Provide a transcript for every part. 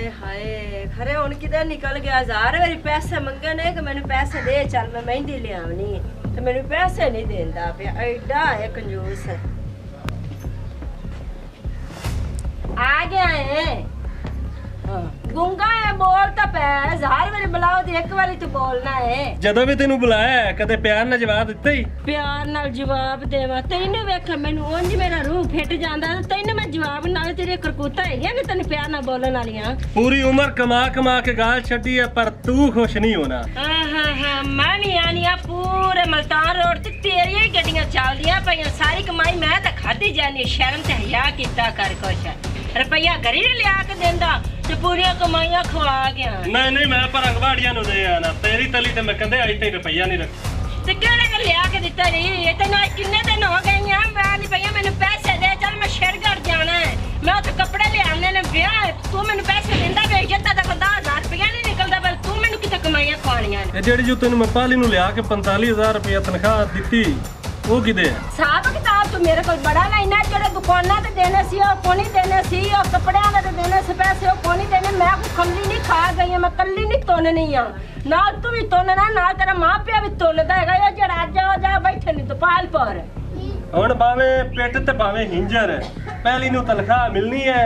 हाय हाय खरे हुन किधर निकल गया। 1000 वारी पैसे मंगे ने कि मैनू पैसे दे, चल मैं मेहंदी ले आवनी ते मैनू पैसे नहीं देंदा पिया। एडा है कंजूस। आ गया है गुंगा है, बोल तो पै। 1000 वारी बुलाओ ते एक वारी तू बोलना है। ਜਦੋਂ ਵੀ ਤੈਨੂੰ ਬੁਲਾਇਆ ਕਦੇ ਪਿਆਰ ਨਾਲ ਜਵਾਬ ਦਿੱਤਾ ਹੀ? प्यार नाल जवाब देवा तैनू वेख मैनू उंज मेरा रूह फिट जांदा ते तैनू मैं जवाब नाल तेरे करकूता है कि तैनू प्यार नाल बोलण वालियां। पूरी उम्र कमा कमा के गाल छड्डी है पर तू खुश नहीं होना। हाँ मैं भी आनी आ पूरे मुल्तान रोड ते तेरियां ही गड्डियां चलदियां पईयां। सारी कमाई मैं तां खादी जानी। शर्म ते हया कीता कर कुछ। रुपया घरी ने लिया के देंदा ते पूरियां कमाइयां खवा गया। नहीं मैं पर अंगवाड़ियां नु दे आना। तेरी तली ते मैं कंधे अज तक रुपया नहीं रख ते केड़े के लिया के दित्ता नहीं। ये तैनू आज किन्ने दिन हो गए हैं मैं नहीं पईया। मैनू पैसे दे, चल मैं शेरगढ़ जाना है। मैं उत्थे कपड़े ले आने ने ब्याह। तू मैनू पैसे दिंदा वे जत्ता तक 10000 रुपया नहीं निकलदा पर तू मैनू किते कमाइयां खवाणियां ने। ए जेड़ी जो तैनू मैं पाली नु लिया के 45000 रुपया तनख्वाह दित्ती वो किदे है? साहब किताब तू मेरे को बड़ा लेना। जेड़े दुकानां ते देने सी ओ कोनी देने सी, ओ कपड़ियां दे देने सी पैसे ओ कोनी देने। मैं को कल्ली नहीं खा गई, मैं कल्ली नहीं तोड़नी आ। नाल तू भी तोड़ना, नाल तेरा मां पिया भी तोड़दा हैगा। ये जेड़ा आज जा बैठे नहीं दुपाल पर। ਹੁਣ ਭਾਵੇਂ ਪਿੱਟ ਤੇ ਭਾਵੇਂ ਹਿੰਜਰ ਪਹਿਲੀ ਨੂੰ ਤਨਖਾਹ ਮਿਲਣੀ ਹੈ।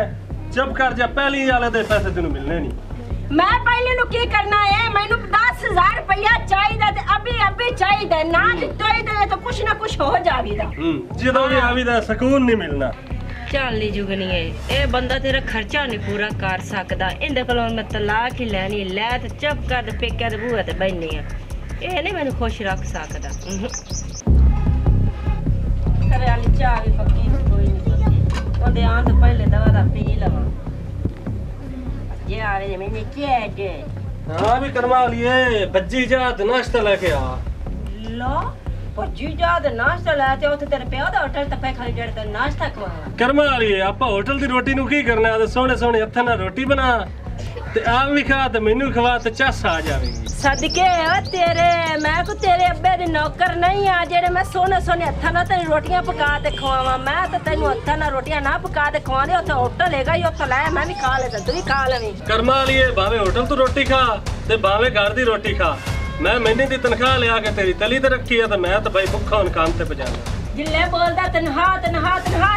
ਚੁੱਪ ਕਰ ਜਾ, ਪਹਿਲੀ ਵਾਲੇ ਦੇ ਪੈਸੇ ਤੈਨੂੰ ਮਿਲਣੇ ਨਹੀਂ। मैं पहले नु की करना है? मैनू 10000 रुपया चाहिए ते अभी चाहिए ना दित्तो ही दे तो कुछ ना कुछ हो जावीदा। ਜਦੋਂ ਵੀ ਆਵੀਦਾ ਸਕੂਨ ਨਹੀਂ ਮਿਲਣਾ। ਚੱਲ ਨੀ ਜੁਗਨੀ ਏ ਇਹ ਬੰਦਾ ਤੇਰਾ ਖਰਚਾ ਨਹੀਂ ਪੂਰਾ ਕਰ ਸਕਦਾ। ਇਹਦੇ ਕੋਲੋਂ ਮੈਂ ਤਲਾਕ ਹੀ ਲੈਣੀ ਲੈ ਤੇ ਚੁੱਪ ਕਰ ਤੇ ਪੇਕਿਆਂ ਦੇ ਬੂਹੇ ਤੇ ਬੈਠਣੀ ਆ। ਇਹ ਨਹੀਂ ਮੈਨੂੰ ਖੁਸ਼ ਰੱਖ ਸਕਦਾ। ਘਰੇ ਵਾਲੀ ਚਾਹ ਵੀ ਪੱਕੀ ਕੋਈ ਨਹੀਂ ਪੱਕੀ। ਉਹਦੇ ਆਉਣ ਤੋਂ ਪਹਿਲੇ ਦਵਾ ਦਾ ਪੀ ਲਵਾਂ। ये आ रहे मैंने क्या है? हाँ भी करवा लिए बज्जी जा ते नाश्ता लेके आ। लो भज्जी जा ते नाश्ता लेते उथे तेरे प्यो दा होटल तपे खाली जेड़ ते नाश्ता खवावा। करवा लिए आपा होटल दी रोटी नु की करना ते सोहने सोहने हत्थां नाल रोटी बना ते आप भी खा ते मैनू खवा ते चस आ जावेगी। सदके ओ तेरे मैं को तेरे अब्बे दे नौकर नहीं आ जेड़े मैं सोने सोने हत्थां नाल तेरी रोटियां पका ते खवावा। मैं ते तैनू हत्थां नाल रोटियां ना पका ते खवाने। उथे होटल हैगा ही उथे ले मैं भी खा ले तू भी खा लेवी। करवा लिए भावे होटल तो रोटी खा ते भावे घर दी रोटी खा। मैं महीने दी तनख्वाह लिया के तेरी तली ते रखी है ते मैं तो भाई भुखा हुन काम ते पजाना। जिल्ले बोलदा तनख्वाह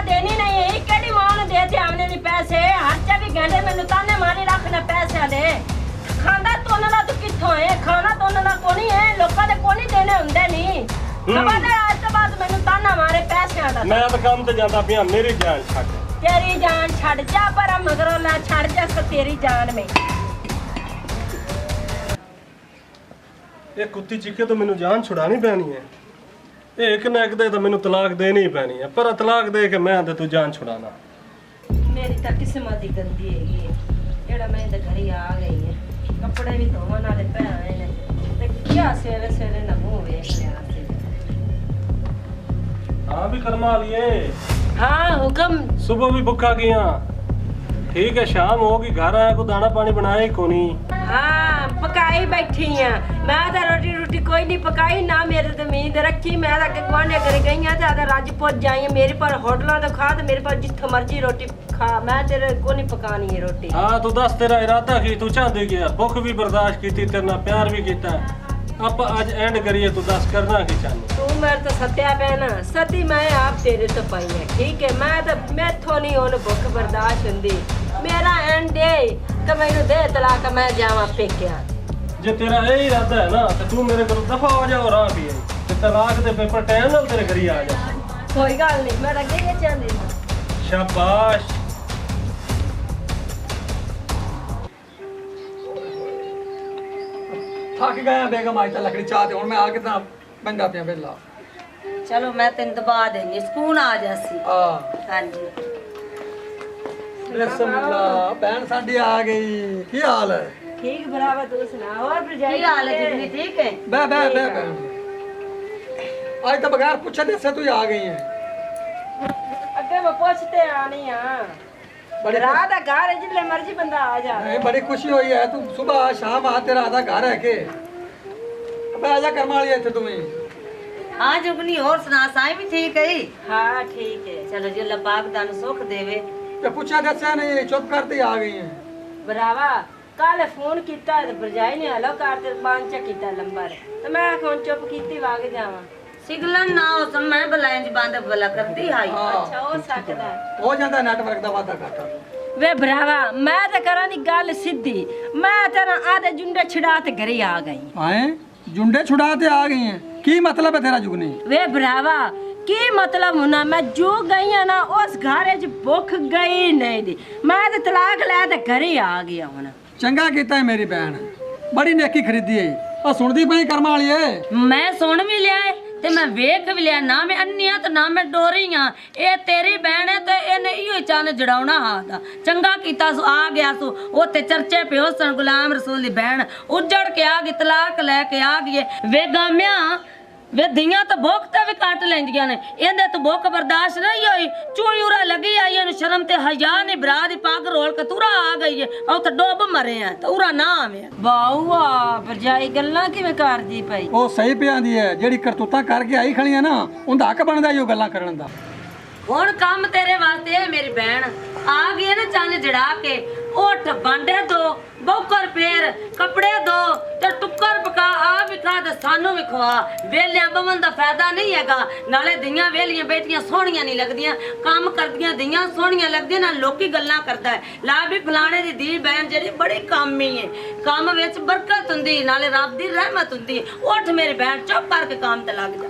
देनी नहीं है। केड़ी मां ने देते हमने नहीं पैसे। हर 24 घंटे मैनू ताने मारी रखना पैसे दे। खांदा तोलना तू कित्थों है? खाना तोलना कोनी है। लोकां दे कोनी देने हुंदे नहीं। खबरदार आज तो बाद मैनू ताना मारे पैसे दा। मैं तो काम ते जांदा पिया। मेरी जान छੱਡ। तेरी जान छड़ जा पर मगरों ना छड़ जा तो तेरी जान में। ये कुत्ती चिक्के तो मैनू जान छुड़ानी पैनी है। ये एक ना एक दे तो मैनू तलाक देनी ही पैनी है। पर तलाक दे के मैं ते तू जान छुड़ाना। मेरी तो किस्मत ही गंदी है जेड़ा मैं इधर घरी आ गई है। कपड़े भी धोवन वाले पे आए ने ते क्या सवेरे सवेरे ना मुंह वेख लिया सी। हाँ भी करवा लिए। हाँ हुक्म। सुबह भी भुखा गया। ठीक है शाम होगी घर आया को दाना पानी बनाया ही कोनी। हाँ पकाई बैठी हैं। मैं तो रोटी कोई नहीं पकाई ना मेरे तो उम्मीद रखी। मैं तो गुआंढे घर गई हाँ तो रज पुज जाई मेरे पर होटलों तो खा तो मेरे पर जिथे मर्जी रोटी खा। मैं तेरे को नहीं पकानी है रोटी। हाँ तू दस तेरा इरादा की तू चाहती गया। भुख भी बर्दाश्त की तेरे नाल प्यार भी किया। आप अज एंड करिए तू दस करना की चाहनी। तू मेरे तो सत्या पैना सती मैं आप तेरे तो पाई है। ठीक है मैं तो मैथों नहीं होने भुख बर्दाश्त होंदी। मेरा एंड है कि मैनू दे तलाक मैं जावा पेकिया। जे तेरा यही इरादा है ना तो तू मेरे को दफा हो जा और आ भी ते तलाक दे पेपर टाइम नाल तेरे घरी आ जा। कोई गल नहीं मैं अगे ये चाहती। शाबाश। थक गया बेगम आज तक लकड़ी चाहते हूं मैं आके ता बंदा पिया वेला। चलो मैं तेन दबा देंगी स्कून आ जासी। हां जी बिस्मिल्लाह बहन साडी आ गई। की हाल है? ठीक बराबर तू सुना और भरजाई की हाल है? जितनी ठीक है। बह बहन आज तो बगैर पूछे दसे तू आ गई है। अगे मैं पूछते आनी हां बड़ी रात का घर है जिले मर्जी बंदा आ जा। नहीं बड़ी खुशी हुई है तू सुबह शाम आ तेरा आधा घर है के। अब आजा करवा लिया थे तुम्हें। हाँ जुगनी और सुना साई भी ठीक है। हाँ ठीक है। चलो जो अल्लाह पाक दान सुख देवे। तो पूछा दसा नहीं चुप करते आ गई है। ਭਰਾਵਾ ਕੱਲ ਫੋਨ ਕੀਤਾ ਤੇ ਭਰਜਾਈ ਨੇ ਹਲੋ ਕਰ ਤੇ ਪੰਜ ਚ ਕੀਤਾ ਨੰਬਰ ਤੇ ਮੈਂ ਹੁਣ ਚੁੱਪ ਕੀਤੀ ਵਗ ਜਾਵਾਂ। ਸਿਗਲਨ ਨਾ ਉਸ ਮੈਂ ਬਲਾਇਂ ਦੀ ਬੰਦ ਬਲਾ ਕਰਦੀ ਹਾਈ। ਅੱਛਾ ਹੋ ਸਕਦਾ ਹੈ। ਹੋ ਜਾਂਦਾ ਨੈਟਵਰਕ ਦਾ ਵਾਧਾ ਘਾਟਾ। ਵੇ ਭਰਾਵਾ ਮੈਂ ਤਾਂ ਕਰਾਂ ਦੀ ਗੱਲ ਸਿੱਧੀ, ਮੈਂ ਤੇਰਾ ਆਦੇ ਜੁੰਡੇ ਛਡਾ ਤੇ ਘਰੇ ਆ ਗਈ। ਆਏ ਜੁੰਡੇ ਛੁਡਾ ਤੇ ਆ ਗਈ ਹੈ, ਕੀ ਮਤਲਬ ਹੈ ਤੇਰਾ ਜੁਗਨੀ? ਵੇ ਭਰਾਵਾ ਕੀ ਮਤਲਬ ਹੁਣਾ, ਮੈਂ ਜੋ ਗਈ ਆ ਨਾ ਉਸ ਘਰੇ ਚ ਭੁੱਖ ਗਈ ਨਹੀਂ ਦੀ, ਮੈਂ ਤੇ ਤਲਾਕ ਲੈ ਤੇ ਘਰੇ ਆ ਗਿਆ ਹੁਣ। ਚੰਗਾ ਕੀਤਾ ਹੈ ਮੇਰੀ ਭੈਣ, ਬੜੀ ਨੇਕੀ ਖਰੀਦੀ ਹੈ। ਆ ਸੁਣਦੀ ਪਈ ਕਰਮ ਵਾਲੀ ਏ। ਮੈਂ ਸੁਣ ਵੀ ਲਿਆ ਏ ਤੇ ਮੈਂ ਵੇਖ ਵੀ ਲਿਆ, ਨਾ ਮੈਂ ਅੰਨੀਆਂ ਤੇ ਨਾ ਮੈਂ ਡੋਰੀਆਂ। ਇਹ ਤੇਰੀ ਭੈਣ ਹੈ ਤੇ ਇਹਨੇ ਇਹੋ ਚੰਨ ਜੜਾਉਣਾ ਹਾਂ ਦਾ। ਚੰਗਾ ਕੀਤਾ ਸੋ ਆ ਗਿਆ ਸੋ ਉੱਥੇ ਚਰਚੇ ਪਿਓ ਸਨ ਗੁਲਾਮ ਰਸੂਲ ਦੀ ਭੈਣ ਉੱਜੜ ਕੇ ਆ ਗਈ, ਤਲਾਕ ਲੈ ਕੇ ਆ ਗਈ। ਵੇ ਗਾਮਿਆਂ ਵੇ ਧੀਆਂ ਤਾਂ ਭੁੱਖ ਤੇ ਵੀ ਕੱਟ ਲੈਂਦੀਆਂ ਨੇ, ਇਹਦੇ ਤੋਂ ਭੁੱਖ ਬਰਦਾਸ਼ਤ ਨਹੀਂ ਹੋਈ। ਚੂਈ ਉਰਾ ਲੱਗੀ ਆਈ ਇਹਨੂੰ ਸ਼ਰਮ ਤੇ ਹਯਾ ਨਹੀਂ, ਭਰਾ ਦੀ ਪੱਗ ਰੋਲ ਕੇ ਤੁਰਾ ਆ ਗਈ ਏ, ਉੱਥੇ ਡੁੱਬ ਮਰੇ ਆ ਤੇ ਉਰਾ ਨਾ ਆਵੇ। ਬਾਊਆ ਭਰਜਾਈ ਗੱਲਾਂ ਕਿਵੇਂ ਕਰਦੀ ਪਈ? ਉਹ ਸਹੀ ਪਿਆਂ ਦੀ ਹੈ, ਜਿਹੜੀ ਕਰਤੂਤਾਂ ਕਰਕੇ ਆਈ ਖੜੀ ਹੈ ਨਾ, ਉਹਦਾ ਹੱਕ ਬਣਦਾ ਈ ਉਹ ਗੱਲਾਂ ਕਰਨ ਦਾ। ਹੁਣ ਕੰਮ ਤੇਰੇ ਵਾਸਤੇ ਹੈ ਮੇਰੀ ਭੈਣ, ਆ ਗਈ ਹੈ ਨਾ ਚੰਨ ਜੜਾ ਕੇ। ਉੱਠ ਬਾਂਡੇ ਦੋ, ਬੌਕਰ ਫੇਰ, ਕੱਪੜੇ ਦੋ ਤੇ ਟੁੱਕਰ ਪਕਾ, ਆ ਵੀ ਖਾ ਤੇ ਸਾਨੂੰ ਵੀ ਖਵਾ। ਵੇਲਿਆਂ ਬਵਨ ਦਾ ਫਾਇਦਾ ਨਹੀਂ ਹੈਗਾ, ਨਾਲੇ ਦੀਆਂ ਵੇਲੀਆਂ ਬੇਟੀਆਂ ਸੋਹਣੀਆਂ ਨਹੀਂ ਲੱਗਦੀਆਂ, ਕੰਮ ਕਰਦੀਆਂ ਦੀਆਂ ਸੋਹਣੀਆਂ ਲੱਗਦੀਆਂ, ਨਾਲ ਲੋਕੀ ਗੱਲਾਂ ਕਰਦਾ ਹੈ ਲਾ ਵੀ ਫਲਾਣੇ ਦੀ ਧੀ ਭੈਣ ਜਿਹੜੀ ਬੜੀ ਕਾਮੀ ਹੈ, ਕੰਮ ਵਿੱਚ ਬਰਕਤ ਹੁੰਦੀ, ਨਾਲੇ ਰੱਬ ਦੀ ਰਹਿਮਤ ਹੁੰਦੀ। ਉੱਠ ਮੇਰੀ ਭੈਣ ਚੁੱਪ ਕਰਕੇ ਕੰਮ ਤੇ ਲੱਗ ਜਾ।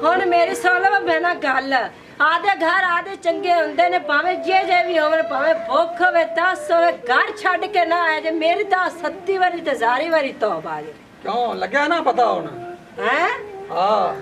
ਹੁਣ ਮੇਰੀ ਸੁਣ ਲਓ ਬਹਿਣਾ ਗੱਲ, ਆਦੇ ਘਰ ਆਦੇ ਚੰਗੇ ਹੁੰਦੇ ਨੇ, ਭਾਵੇਂ ਜੇ ਵੀ ਹੋਵੇ, ਭਾਵੇਂ ਭੁੱਖ ਹੋਵੇ 10 ਹੋਵੇ, ਘਰ ਛੱਡ ਕੇ ਨਾ ਆਏ ਜੇ। ਮੇਰੀ ਤਾਂ 37 ਵਾਰੀ ਤੇ 1000 ਵਾਰੀ ਤੌਬਾ ਜੇ। ਕਿਉਂ ਲੱਗਿਆ ਨਾ ਪਤਾ ਹੁਣ? ਹੈ ਹਾਂ